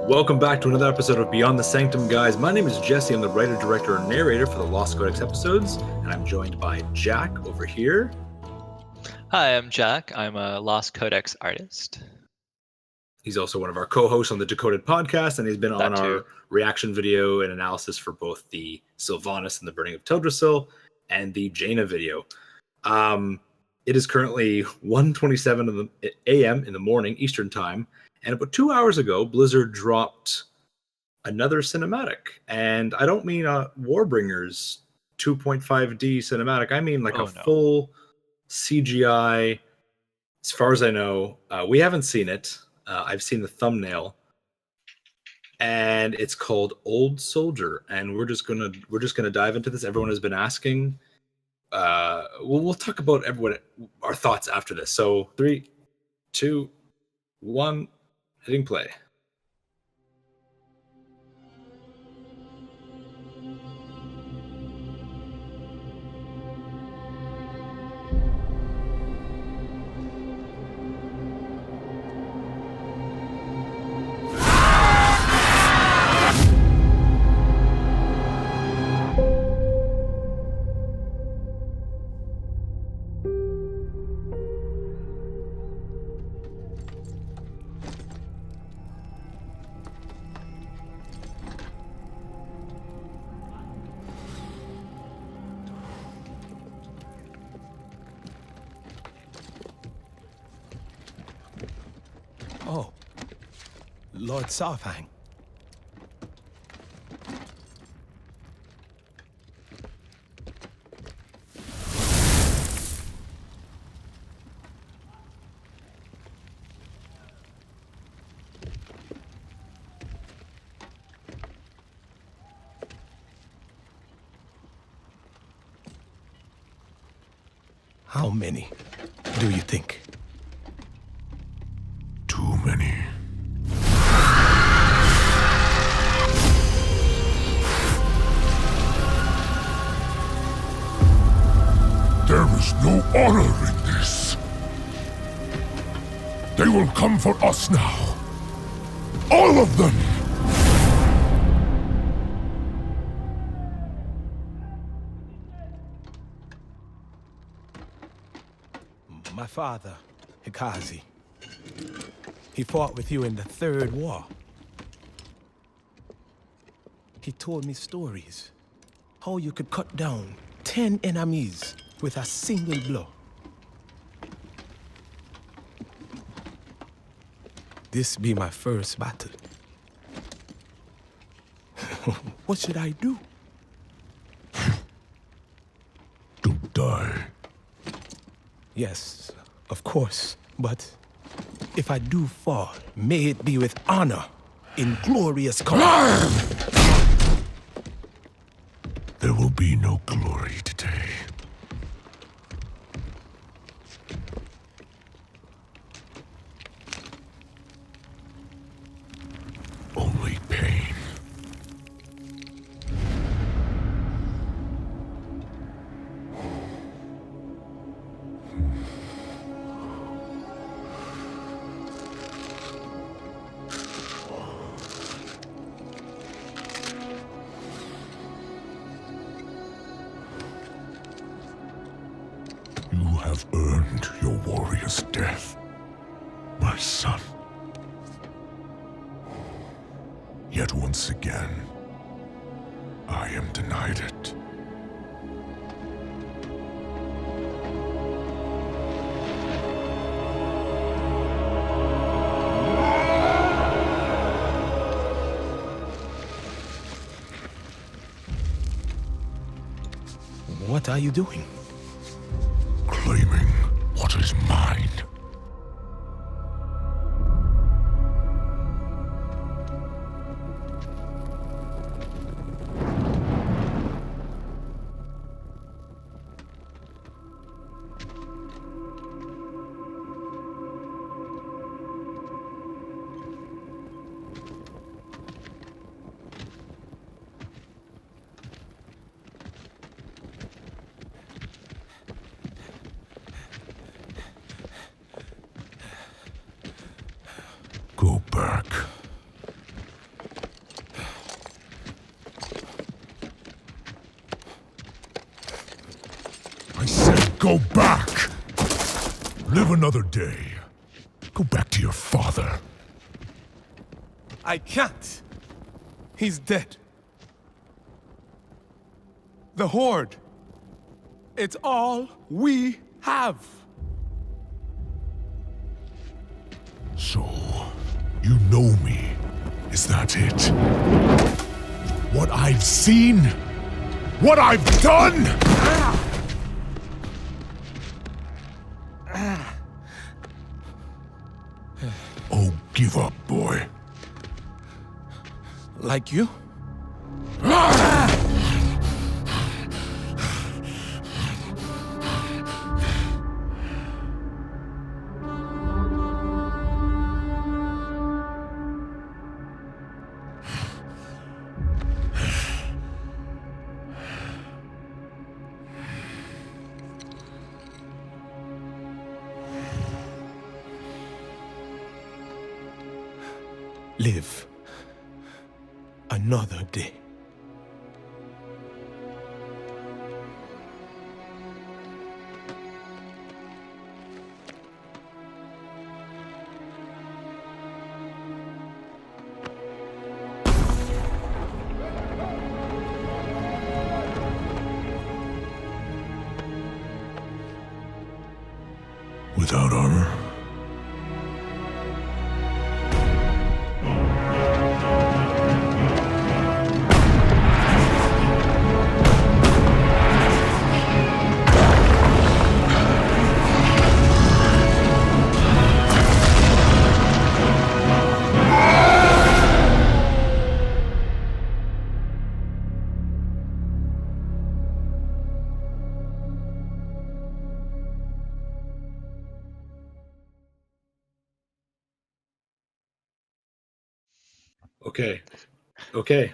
Welcome back to another episode of Beyond the Sanctum, guys. My name is Jesse. I'm the writer, director, and narrator for the Lost Codex episodes, and I'm joined by Jack over here. Hi, I'm Jack. I'm a Lost Codex artist. He's also one of our co-hosts on the Decoded podcast, and he's been on our reaction video and analysis for both the Sylvanas and the Burning of Teldrassil and the Jaina video. It is currently 1:27 a.m. in the morning, Eastern time, and about 2 hours ago, Blizzard dropped another cinematic. And I don't mean Warbringers 2.5D cinematic. I mean full CGI. As far as I know, we haven't seen it. I've seen the thumbnail, and it's called Old Soldier. And we're just gonna dive into this. Everyone has been asking. We'll talk about our thoughts after this. So 3, 2, 1, hitting play. Oh, Lord Saurfang. How many do you think? Too many. There is no honor in this. They will come for us now. All of them! My father, Hikazi. He fought with you in the Third War. He told me stories. How you could cut down 10 enemies with a single blow. This be my first battle. What should I do? Don't die. Yes, of course, but if I do fall, may it be with honor, in glorious combat. There will be no glory today. Only pain. You have earned your warrior's death, my son. Yet once again, I am denied it. What are you doing? Claiming what is mine. Go back! Live another day. Go back to your father. I can't. He's dead. The Horde. It's all we have. So, you know me. Is that it? What I've seen? What I've done? Oh, give up, boy. Like you? Live another day. Without honor? Okay.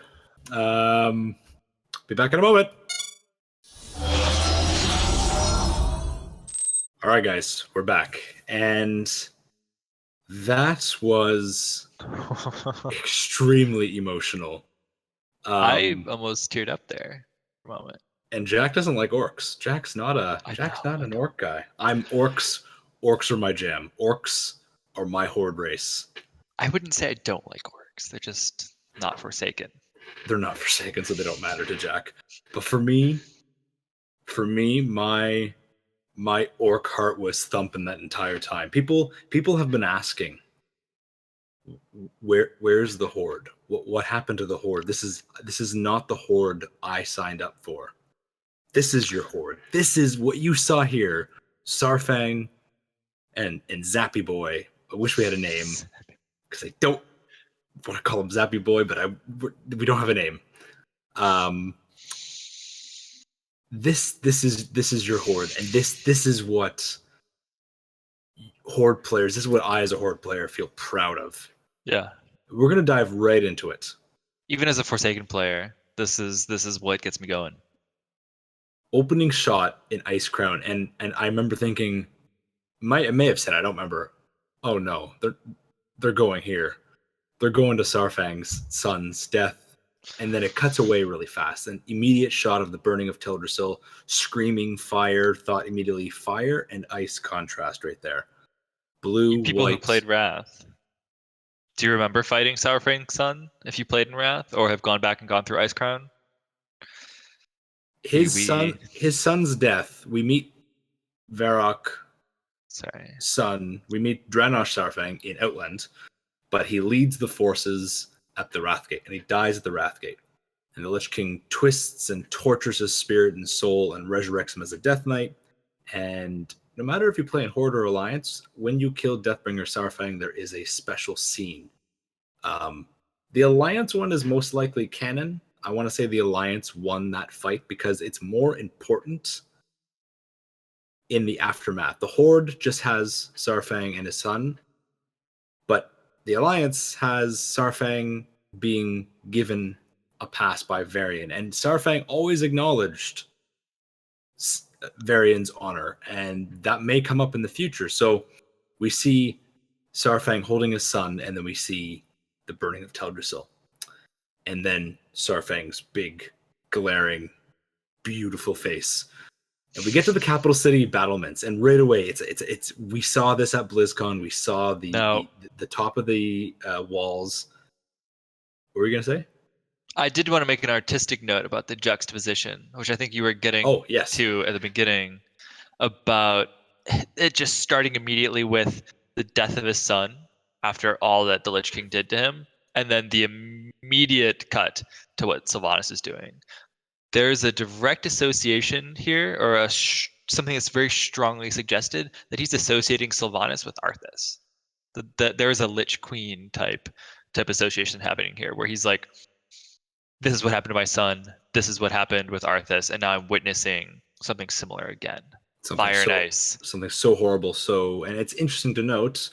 Be back in a moment. All right, guys, we're back. And that was extremely emotional. I almost teared up there for a moment. And Jack doesn't like orcs. Jack's not an orc guy. I'm orcs. Orcs are my jam. Orcs are my horde race. I wouldn't say I don't like orcs. They're just not Forsaken. They're not Forsaken, so they don't matter to Jack. But for me, my orc heart was thumping that entire time. People have been asking, where's the Horde? What happened to the Horde? This is not the Horde I signed up for. This is your Horde. This is what you saw here. Saurfang and Zappyboi. I wish we had a name, because I don't want to call him Zappyboi, but we don't have a name. This is your Horde, and this is what Horde players. This is what I, as a Horde player, feel proud of. Yeah. We're gonna dive right into it. Even as a Forsaken player, this is what gets me going. Opening shot in Ice Crown, and I remember thinking, I may have said, I don't remember. Oh no, they're going here. They're going to Saurfang's son's death, and then it cuts away really fast. An immediate shot of the burning of Teldrassil, screaming fire. Thought immediately fire and ice contrast right there. Blue, People white. who played Wrath. Do you remember fighting Saurfang's son if you played in Wrath or have gone back and gone through Ice Crown? His son's death. We meet Varok. Son. We meet Dranosh Saurfang in Outland, but he leads the forces at the Wrathgate, and he dies at the Wrathgate. And the Lich King twists and tortures his spirit and soul and resurrects him as a Death Knight. And no matter if you play in Horde or Alliance, when you kill Deathbringer Saurfang, there is a special scene. The Alliance one is most likely canon. I want to say the Alliance won that fight because it's more important in the aftermath. The Horde just has Saurfang and his son, but the Alliance has Saurfang being given a pass by Varian, and Saurfang always acknowledged Varian's honor, and that may come up in the future. So we see Saurfang holding his son, and then we see the burning of Teldrassil, and then Saurfang's big, glaring, beautiful face. And we get to the capital city battlements, and right away, it's we saw this at BlizzCon. We saw the top of the walls. What were you gonna say? I did want to make an artistic note about the juxtaposition, which I think you were getting to at the beginning, about it just starting immediately with the death of his son after all that the Lich King did to him, and then the immediate cut to what Sylvanas is doing. There's a direct association here, or something that's very strongly suggested, that he's associating Sylvanas with Arthas. There is a Lich Queen type association happening here, where he's like, this is what happened to my son, this is what happened with Arthas, and now I'm witnessing something similar again. Fire and ice. Something so horrible. And it's interesting to note,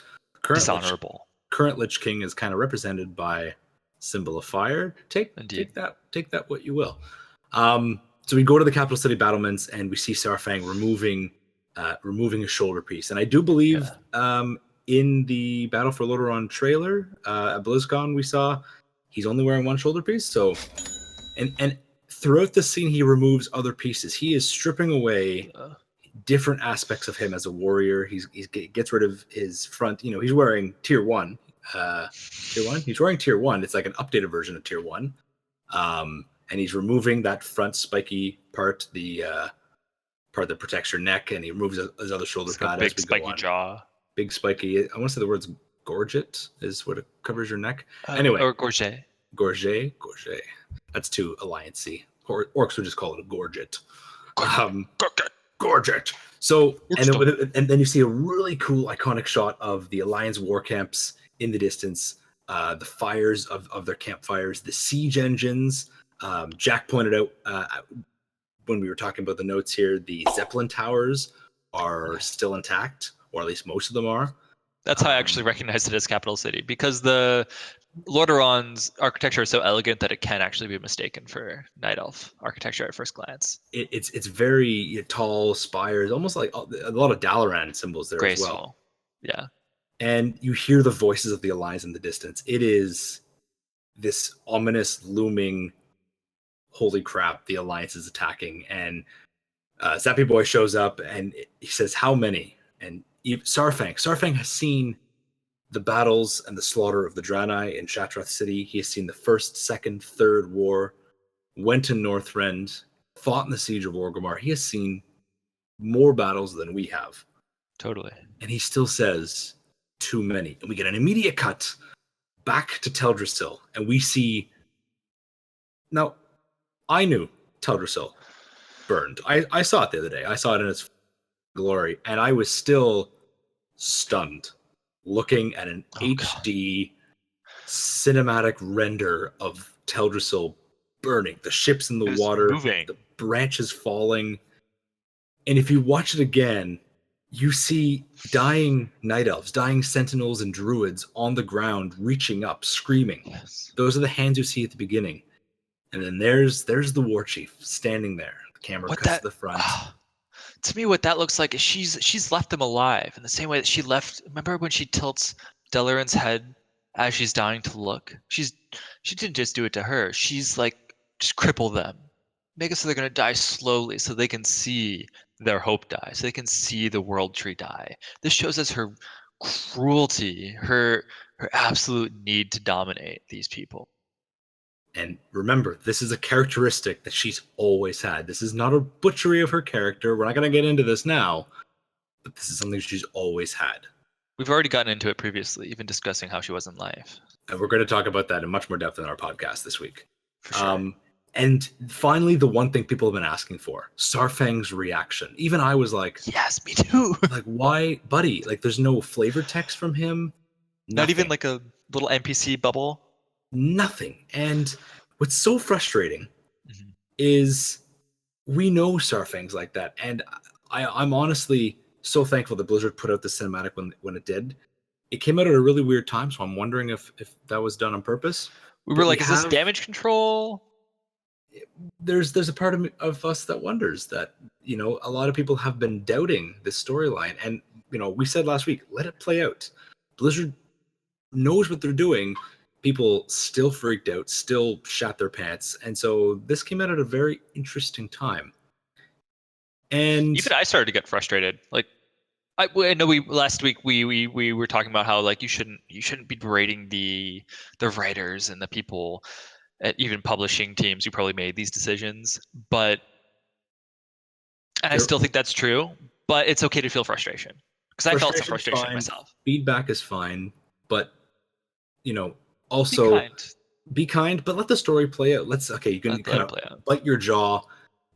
dishonorable. Current Lich King is kind of represented by symbol of fire. Take that what you will. So we go to the capital city battlements, and we see Saurfang removing a shoulder piece. And I do believe in the Battle for Lordaeron trailer at BlizzCon, we saw he's only wearing one shoulder piece. So, and throughout the scene, he removes other pieces. He is stripping away different aspects of him as a warrior. He gets rid of his front. He's wearing tier 1. Tier 1? He's wearing tier 1. It's like an updated version of tier 1. And he's removing that front spiky part, the part that protects your neck, and he removes his other shoulder pad. Big spiky jaw. Big spiky. I want to say the words gorget is what it covers your neck. Anyway. Or gorget. Gorget. That's too alliance-y. Orcs would just call it a gorget. Gorget. So, and then you see a really cool iconic shot of the Alliance war camps in the distance, the fires of their campfires, the siege engines. Jack pointed out when we were talking about the notes here, the Zeppelin towers are still intact, or at least most of them are. That's how I actually recognize it as capital city, because the Lordaeron's architecture is so elegant that it can actually be mistaken for Night Elf architecture at first glance. It's very tall spires, almost like a lot of Dalaran symbols there graceful. As well. Yeah. And you hear the voices of the Alliance in the distance. It is this ominous, looming, holy crap, the Alliance is attacking. And Zappyboi shows up, and he says, how many? And Saurfang has seen the battles and the slaughter of the Draenei in Shattrath City. He has seen the first, second, third war, went to Northrend, fought in the Siege of Orgrimmar. He has seen more battles than we have. Totally. And he still says, too many. And we get an immediate cut back to Teldrassil, and we see... Now, I knew Teldrassil burned. I saw it the other day. I saw it in its glory, and I was still stunned looking at an HD cinematic render of Teldrassil burning, the ships in the water, moving. The branches falling. And if you watch it again, you see dying night elves, dying sentinels and druids on the ground, reaching up, screaming. Yes. Those are the hands you see at the beginning. And then there's the war chief standing there. The camera cuts to the front. To me, what that looks like is she's left them alive in the same way that she left. Remember when she tilts Delaran's head as she's dying to look? She didn't just do it to her. She's like, just cripple them, make it so they're gonna die slowly, so they can see their hope die, so they can see the world tree die. This shows us her cruelty, her absolute need to dominate these people. And remember, this is a characteristic that she's always had. This is not a butchery of her character. We're not going to get into this now, but this is something she's always had. We've already gotten into it previously, even discussing how she was in life. And we're going to talk about that in much more depth in our podcast this week. For sure. And finally, the one thing people have been asking for, Saurfang's reaction. Even I was like... Yes, me too. Like, why, buddy? Like, there's no flavor text from him. Not even like a little NPC bubble? Nothing. And what's so frustrating is we know Saurfang's like that. And I'm honestly so thankful that Blizzard put out the cinematic when it did. It came out at a really weird time, so I'm wondering if that was done on purpose. We were like, is this damage control? There's a part of us that wonders that, you know, a lot of people have been doubting this storyline. And, you know, we said last week, let it play out. Blizzard knows what they're doing. People still freaked out, still shat their pants. And so this came out at a very interesting time. And even I started to get frustrated. Like, I know last week we were talking about how like you shouldn't be berating the writers and the people at even publishing teams who probably made these decisions. But I still think that's true. But it's okay to feel frustration, because I felt some frustration myself. Feedback is fine, but also be kind, but let the story play out. You can kind of bite your jaw,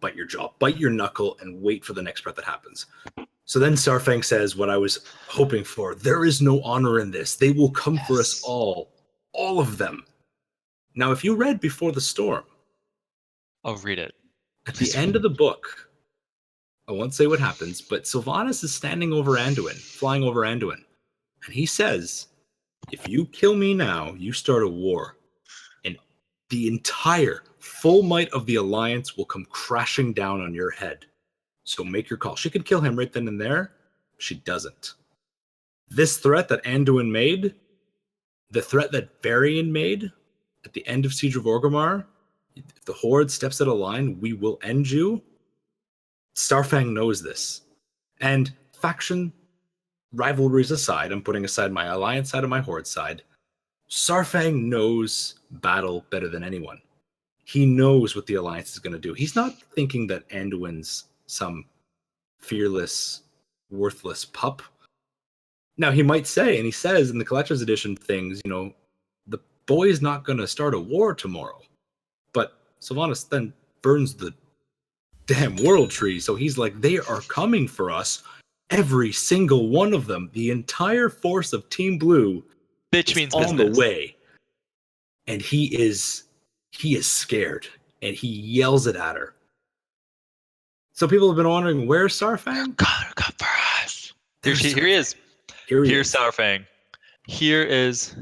bite your knuckle, and wait for the next part that happens. So then Saurfang says what I was hoping for. There is no honor in this. They will come for us all of them. Now, if you read Before the Storm, I'll read it. At the end of the book, I won't say what happens, but Sylvanas is standing over Anduin, flying over Anduin, and he says, if you kill me now, you start a war, and the entire full might of the Alliance will come crashing down on your head. So make your call. She could kill him right then and there. She doesn't. This threat that Anduin made, the threat that Varian made at the end of Siege of Orgrimmar, if the Horde steps out of line, we will end you. Saurfang knows this. And faction rivalries aside, I'm putting aside my Alliance side and my Horde side, Saurfang knows battle better than anyone. He knows what the Alliance is going to do. He's not thinking that Anduin's some fearless, worthless pup. Now, he might say, and he says in the Collector's Edition things, the boy's not going to start a war tomorrow. But Sylvanas then burns the damn world tree, so he's like, they are coming for us. Every single one of them. The entire force of Team Blue is on the way. And he is scared, and he yells it at her. So people have been wondering, where's Saurfang? God, come for us. Here he is. Here's Saurfang. Here's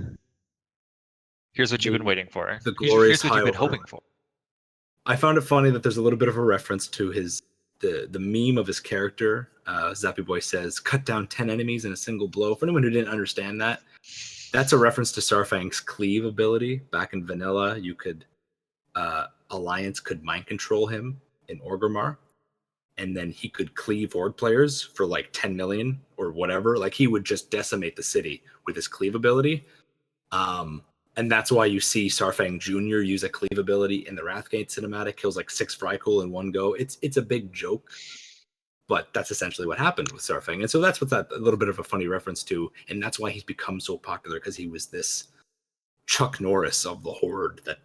what you've been waiting for. The glorious Here's what you've been hoping for. I found it funny that there's a little bit of a reference to the meme of his character. Zappyboi says, cut down 10 enemies in a single blow. For anyone who didn't understand that, that's a reference to Saurfang's cleave ability. Back in vanilla, you could Alliance could mind control him in Orgrimmar, and then he could cleave Horde players for like 10 million or whatever. Like, he would just decimate the city with his cleave ability. And that's why you see Saurfang Jr. use a cleave ability in the Wrathgate cinematic, kills like 6 Vrykul in one go. It's a big joke, but that's essentially what happened with Saurfang. And so that's what that a little bit of a funny reference to, and that's why he's become so popular, because he was this Chuck Norris of the Horde that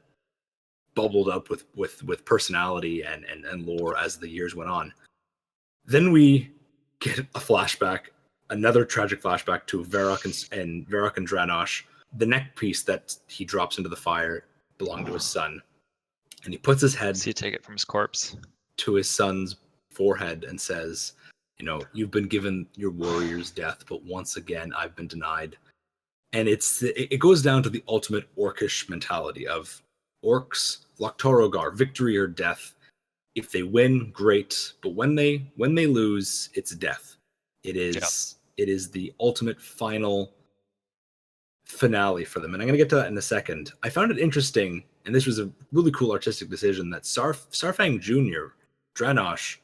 bubbled up with personality and lore as the years went on. Then we get a flashback, another tragic flashback to Varok and Dranosh. The neck piece that he drops into the fire belonged to his son, and he puts his head. Does he take it from his corpse to his son's forehead and says, you've been given your warrior's death, but once again I've been denied. And it goes down to the ultimate orcish mentality of orcs, Loktorogar, victory or death. If they win, great, but when they lose, it's death. It is the ultimate final finale for them, and I'm going to get to that in a second. I found it interesting, and this was a really cool artistic decision, that Saurfang Jr., Dranosh,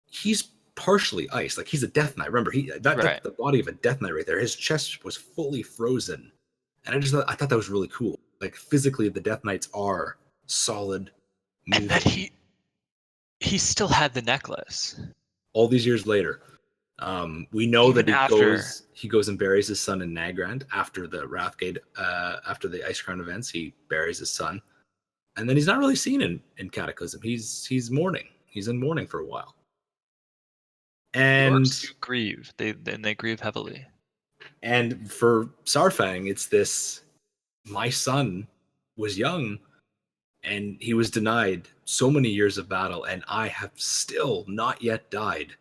he's partially ice. Like, he's a Death Knight. Remember, that's the body of a Death Knight right there. His chest was fully frozen, and I thought that was really cool. Like, physically, the Death Knights are solid, moving. And that he still had the necklace all these years later. We know even that he goes and buries his son in Nagrand after the Wrathgate, after the Ice Crown events. He buries his son, and then he's not really seen in Cataclysm. He's mourning. He's in mourning for a while. And the orcs grieve. They grieve heavily. And for Saurfang, it's this: my son was young, and he was denied so many years of battle, and I have still not yet died.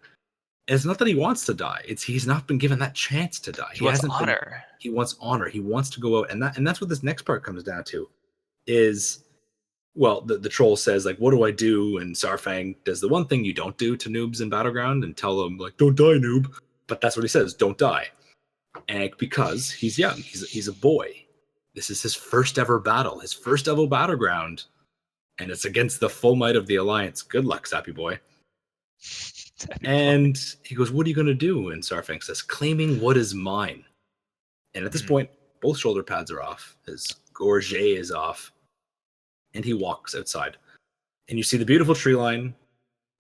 It's not that he wants to die. He's not been given that chance to die. He wants honor. He wants honor. He wants to go out, and that's what this next part comes down to. Is, well, the troll says, like, what do I do? And Saurfang does the one thing you don't do to noobs in Battleground and tell them, like, don't die, noob. But that's what he says: don't die. And because he's young, he's a boy. This is his first ever battle, his first ever Battleground, and it's against the full might of the Alliance. Good luck, Zappyboi. And he goes, what are you going to do? And Saurfang says, claiming what is mine. And at this point, both shoulder pads are off. His gorget is off. And he walks outside. And you see the beautiful tree line.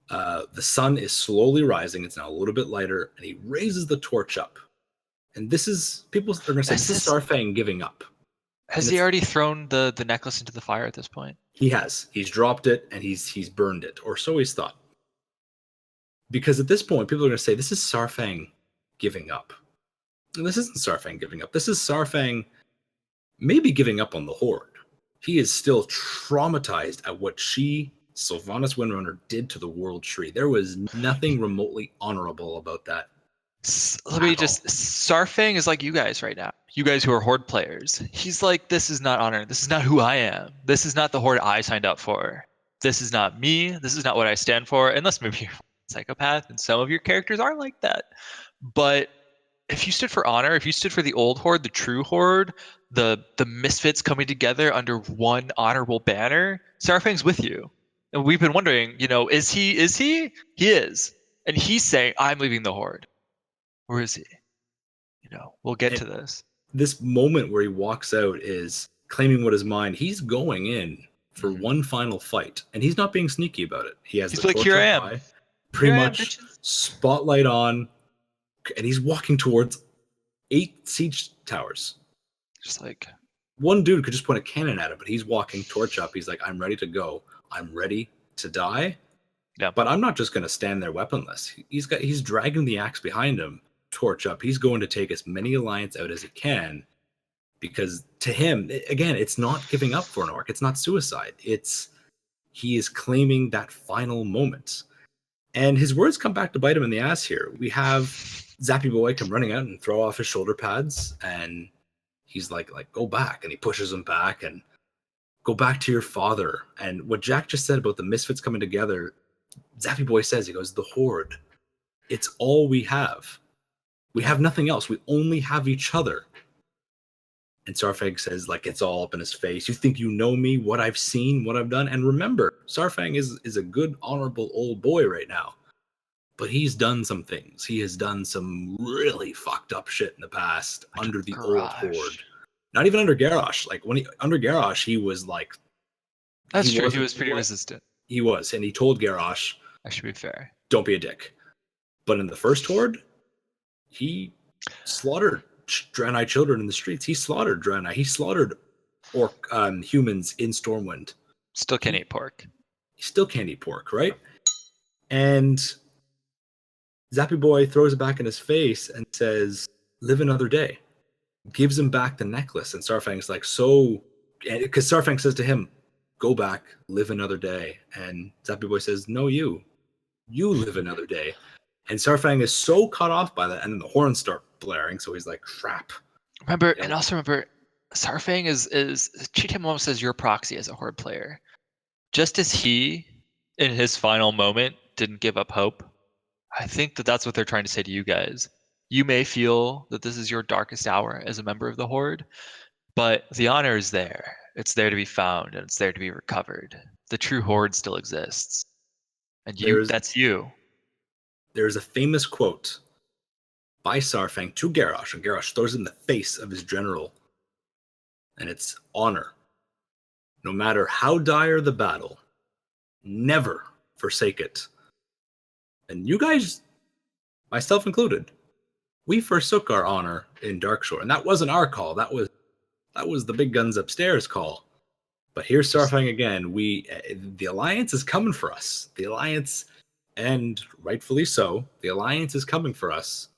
The sun is slowly rising. It's now a little bit lighter. And he raises the torch up. And this is, people are going to say, this is Saurfang giving up. Has he already thrown the necklace into the fire at this point? He has. He's dropped it and he's burned it. Or so he's thought. Because at this point, people are going to say, this is Saurfang giving up. And this isn't Saurfang giving up. This is Saurfang maybe giving up on the Horde. He is still traumatized at what Sylvanas Windrunner, did to the World Tree. There was nothing remotely honorable about that. Saurfang is like you guys right now. You guys who are Horde players. He's like, this is not honor. This is not who I am. This is not the Horde I signed up for. This is not me. This is not what I stand for. Unless maybe you're a psychopath and some of your characters are like that. But if you stood for honor, if you stood for the old Horde, the true Horde, the misfits coming together under one honorable banner, Saurfang's with you. And we've been wondering, is he? He is. And he's saying, I'm leaving the Horde. Or is he? We'll get to this. This moment where he walks out is claiming what is mine. He's going in for one final fight. And he's not being sneaky about it. He's like, here I am. Pretty much spotlight on. And he's walking towards 8 siege towers. Just like one dude could just point a cannon at him, but he's walking torch up. He's like, I'm ready to go. I'm ready to die. Yeah. But I'm not just going to stand there weaponless. He's dragging the axe behind him, torch up. He's going to take as many Alliance out as he can, because to him, again, it's not giving up for an orc. It's not suicide. He is claiming that final moment. And his words come back to bite him in the ass here. We have Zappyboi come running out and throw off his shoulder pads, and he's like, go back. And he pushes him back and go back to your father. And what Jack just said about the misfits coming together, Zappyboi says, he goes, the Horde, it's all we have. We have nothing else. We only have each other. And Saurfang says, it's all up in his face. You think you know me, what I've seen, what I've done? And remember, Saurfang is a good, honorable old boy right now. But he's done some things. He has done some really fucked up shit in the past under the old Horde. Not even under Garrosh. Under Garrosh, he was like... That's true. He was pretty resistant. He was. And he told Garrosh... I should be fair. Don't be a dick. But in the first Horde, he slaughtered Draenei children in the streets. He slaughtered Draenei. He slaughtered humans in Stormwind. Still can't eat pork. He still can't eat pork, right? And Zappyboi throws it back in his face and says, live another day. Gives him back the necklace. And Saurfang's like, because Saurfang says to him, go back, live another day. And Zappyboi says, no, you live another day. And Saurfang is so caught off by that, and then the horns start blaring, so he's like, crap. Remember, Saurfang is treat him almost as your proxy as a Horde player. Just as he, in his final moment, didn't give up hope, I think that's what they're trying to say to you guys. You may feel that this is your darkest hour as a member of the Horde, but the honor is there. It's there to be found, and it's there to be recovered. The true Horde still exists. And that's you. There's a famous quote by Saurfang to Garrosh, and Garrosh throws it in the face of his general. And it's honor. No matter how dire the battle, never forsake it. And you guys, myself included, we forsook our honor in Darkshore. And that wasn't our call. That was the big guns upstairs call. But here's Saurfang again. The Alliance is coming for us. The Alliance... And rightfully so, the Alliance is coming for us.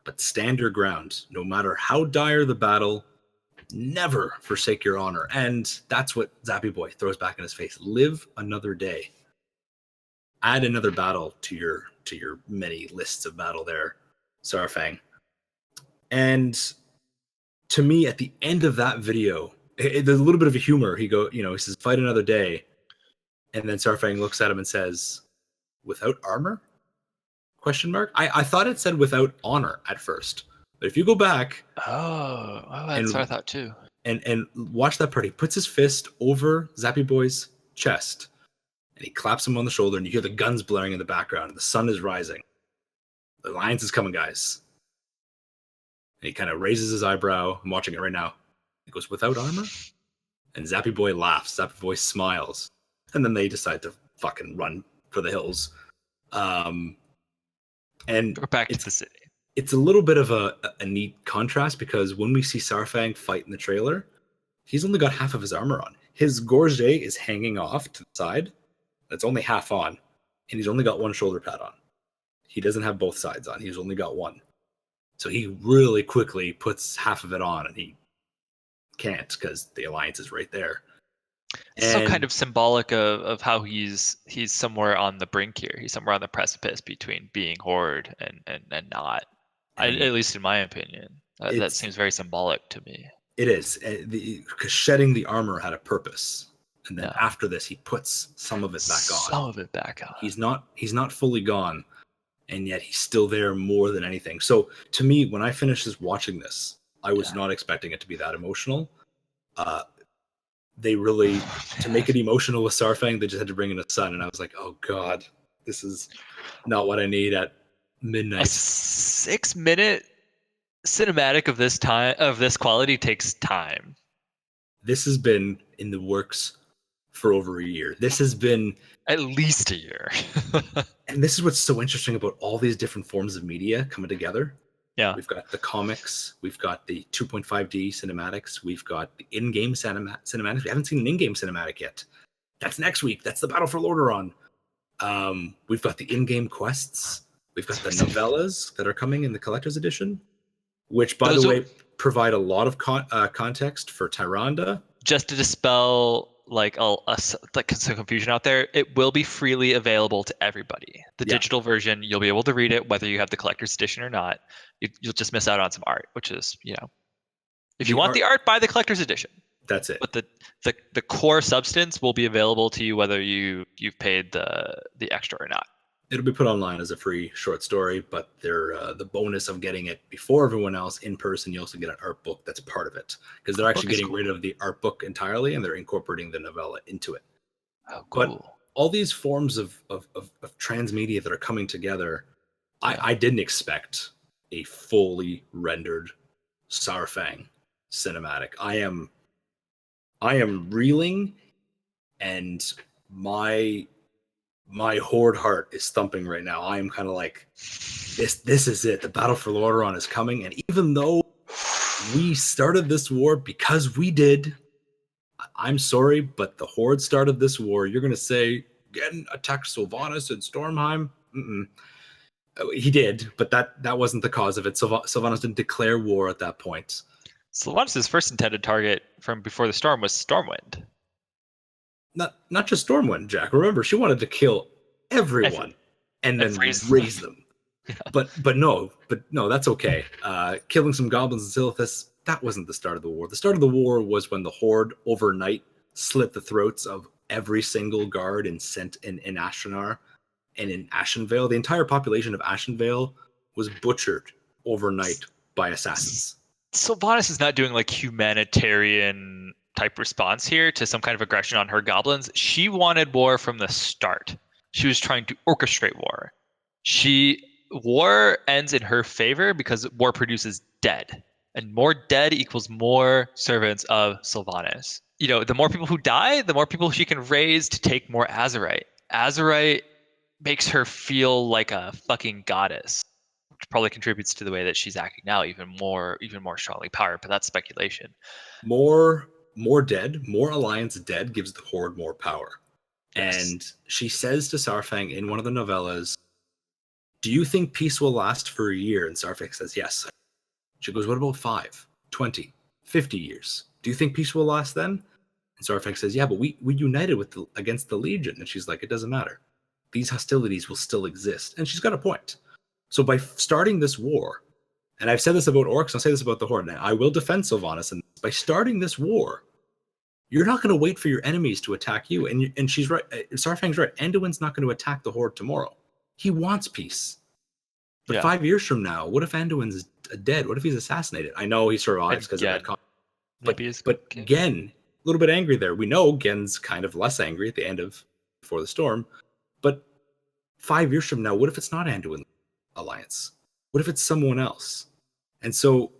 But stand your ground. No matter how dire the battle, never forsake your honor. And that's what Zappyboi throws back in his face. Live another day. Add another battle to your many lists of battle there, Saurfang. And to me, at the end of that video, there's a little bit of a humor. He says, fight another day. And then Saurfang looks at him and says, without armor? ? I thought it said without honor at first. But if you go back... that's what I thought too. And watch that part. He puts his fist over Zappyboi's chest. And he claps him on the shoulder, and you hear the guns blaring in the background, and the sun is rising. The alliance is coming, guys. And he kind of raises his eyebrow. I'm watching it right now. He goes, without armor? And Zappyboi laughs. Zappyboi smiles. And then they decide to fucking run for the hills. And we're back to the city. It's a little bit of a neat contrast, because when we see Saurfang fight in the trailer, he's only got half of his armor on. His gorget is hanging off to the side. It's only half on. And he's only got one shoulder pad on. He doesn't have both sides on. He's only got one. So he really quickly puts half of it on, and he can't because the alliance is right there. It's so kind of symbolic of how he's somewhere on the brink here. He's somewhere on the precipice between being Horde and not. At least in my opinion. That seems very symbolic to me. It is. Because shedding the armor had a purpose. And then after this, he puts some of it back on. Some of it back on. He's not fully gone, and yet he's still there more than anything. So to me, when I finished watching this, I was not expecting it to be that emotional. They really, to make it emotional with Saurfang, they just had to bring in a sun, and I was like, oh god, this is not what I need at midnight. A 6-minute cinematic of this quality takes time. This has been in the works for over a year. This has been at least a year. And this is what's so interesting about all these different forms of media coming together. Yeah. We've got the comics, we've got the 2.5D cinematics, we've got the in-game cinematics. We haven't seen an in-game cinematic yet. That's next week. That's the Battle for Lordaeron. We've got the in-game quests. We've got the novellas that are coming in the collector's edition, which, by the way, provide a lot of context for Tyrande. Just to dispel some confusion out there, it will be freely available to everybody. The digital version, you'll be able to read it whether you have the collector's edition or not. You'll just miss out on some art, which is, if you want the art, buy the collector's edition. That's it. But the core substance will be available to you whether you've paid the extra or not. It'll be put online as a free short story, but they're the bonus of getting it before everyone else in person. You also get an art book that's part of it, because they're actually getting rid of the art book entirely and they're incorporating the novella into it. Oh, cool. But all these forms of transmedia that are coming together, I didn't expect a fully rendered Saurfang cinematic. I am reeling, and my Horde heart is thumping right now. I am kind of like, this is it. The Battle for Lordaeron is coming. And even though we started this war because we did, I'm sorry, but the Horde started this war. You're going to say, again, attack Sylvanas and Stormheim? He did, but that wasn't the cause of it. Sylvanas didn't declare war at that point. Sylvanas' first intended target from before the storm was Stormwind. Not just Stormwind, Jack. Remember, she wanted to kill everyone and then raise them. Yeah. But no, that's okay. Killing some goblins and Silithus, that wasn't the start of the war. The start of the war was when the Horde overnight slit the throats of every single guard in Ashtanar and in Ashenvale. The entire population of Ashenvale was butchered overnight by assassins. Sylvanas is not doing like humanitarian type response here to some kind of aggression on her goblins. She wanted war from the start. She was trying to orchestrate war. War ends in her favor because war produces dead, and more dead equals more servants of Sylvanas. The more people who die, the more people she can raise to take more Azerite. Azerite makes her feel like a fucking goddess, which probably contributes to the way that she's acting now even more strongly powered, but that's speculation. More dead, more alliance dead gives the Horde more power. Yes. And she says to Saurfang in one of the novellas, do you think peace will last for a year? And Saurfang says, yes. She goes, what about 5, 20, 50 years? Do you think peace will last then? And Saurfang says, yeah, but we united against the Legion. And she's like, it doesn't matter. These hostilities will still exist. And she's got a point. So by starting this war, and I've said this about orcs, I'll say this about the Horde, and I will defend Sylvanas, and by starting this war, you're not going to wait for your enemies to attack you. And she's right. Saurfang's right. Anduin's not going to attack the Horde tomorrow. He wants peace. But 5 years from now, what if Anduin's dead? What if he's assassinated? I know he survives because of that conflict. But Gen, a little bit angry there. We know Gen's kind of less angry at the end of before the storm. But 5 years from now, what if it's not Anduin Alliance? What if it's someone else? And so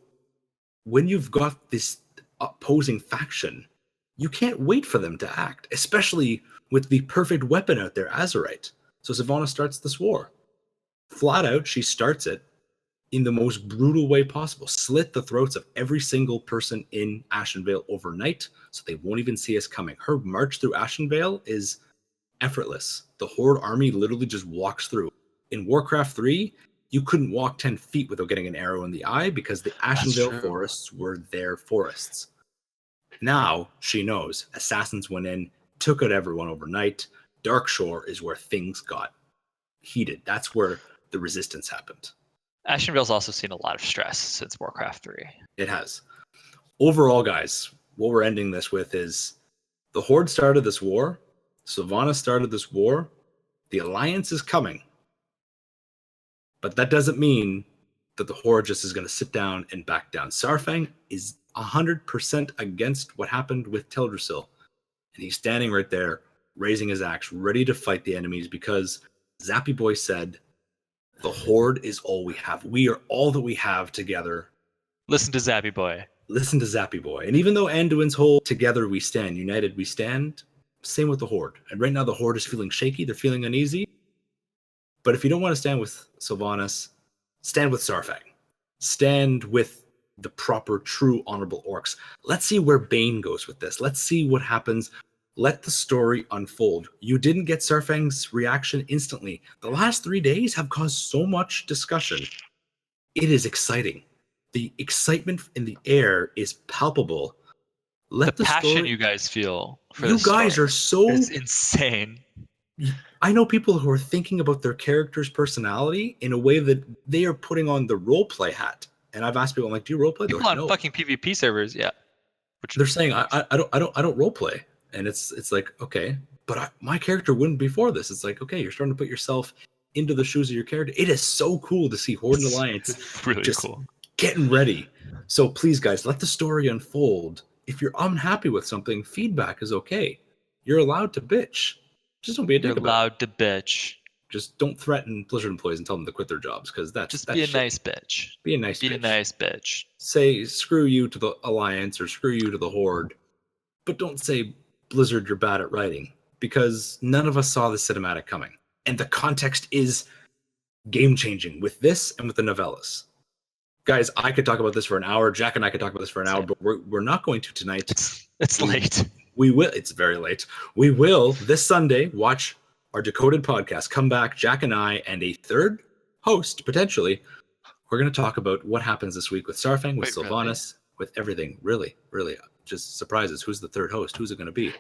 when you've got this opposing faction, you can't wait for them to act, especially with the perfect weapon out there, Azerite. So Sylvanas starts this war. Flat out, she starts it in the most brutal way possible. Slit the throats of every single person in Ashenvale overnight, so they won't even see us coming. Her march through Ashenvale is effortless. The Horde army literally just walks through. In Warcraft 3, you couldn't walk 10 feet without getting an arrow in the eye because the Ashenvale forests were their forests. Now she knows assassins went in, took out everyone overnight. Darkshore is where things got heated. That's where the resistance happened. Ashenvale's also seen a lot of stress since Warcraft 3. It has. Overall, guys, what we're ending this with is the Horde started this war. Sylvanas started this war. The Alliance is coming. But that doesn't mean that the Horde just is going to sit down and back down. Saurfang is 100% against what happened with Teldrassil. And he's standing right there, raising his axe, ready to fight the enemies because Zappyboi said, the Horde is all we have. We are all that we have together. Listen to Zappyboi. Listen to Zappyboi. And even though Anduin's whole together we stand, united we stand, same with the Horde. And right now the Horde is feeling shaky. They're feeling uneasy. But if you don't want to stand with Sylvanas, stand with Saurfang. Stand with the proper, true, honorable orcs. Let's see where Bane goes with this. Let's see what happens. Let the story unfold. You didn't get Saurfang's reaction instantly. The last 3 days have caused so much discussion. It is exciting. The excitement in the air is palpable. Let the passion you guys feel for you guys are so insane. I know people who are thinking about their character's personality in a way that they are putting on the roleplay hat. And I've asked people, I'm like, do you roleplay? People on fucking PvP servers, yeah. Which they're saying I don't roleplay. And it's like, okay, but my character wouldn't before this. It's like, okay, you're starting to put yourself into the shoes of your character. It is so cool to see Horde and Alliance really just cool. Getting ready. So please, guys, let the story unfold. If you're unhappy with something, feedback is okay. You're allowed to bitch. Just don't be a dick. You're allowed to bitch. Just don't threaten Blizzard employees and tell them to quit their jobs because that's be a nice bitch. Be a nice bitch. Say screw you to the Alliance or screw you to the Horde, but don't say Blizzard, you're bad at writing, because none of us saw the cinematic coming. And the context is game-changing with this and with the novellas. Guys, I could talk about this for an hour. Jack and I could talk about this for an hour, but we're not going to tonight. It's late. We will. It's very late. We will, this Sunday, watch our Decoded podcast. Come back, Jack and I, and a third host, potentially. We're going to talk about what happens this week with Saurfang, with Sylvanas, with everything. Really, really. Just surprises. Who's the third host? Who's it going to be?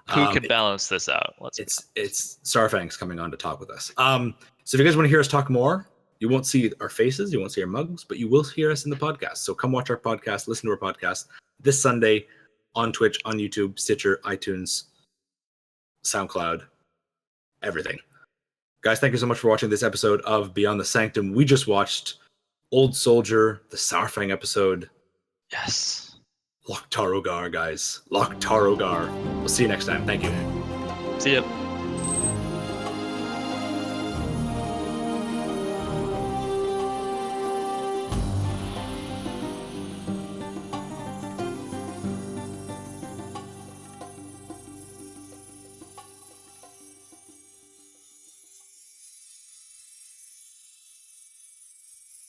Who can balance this out? It's Saurfang's coming on to talk with us. So if you guys want to hear us talk more, you won't see our faces, you won't see our mugs, but you will hear us in the podcast. So come watch our podcast, listen to our podcast this Sunday on Twitch, on YouTube, Stitcher, iTunes, SoundCloud, everything. Guys, thank you so much for watching this episode of Beyond the Sanctum. We just watched Old Soldier, the Saurfang episode. Yes. Loktarogar, guys. Loktarogar. We'll see you next time. Thank you. See ya.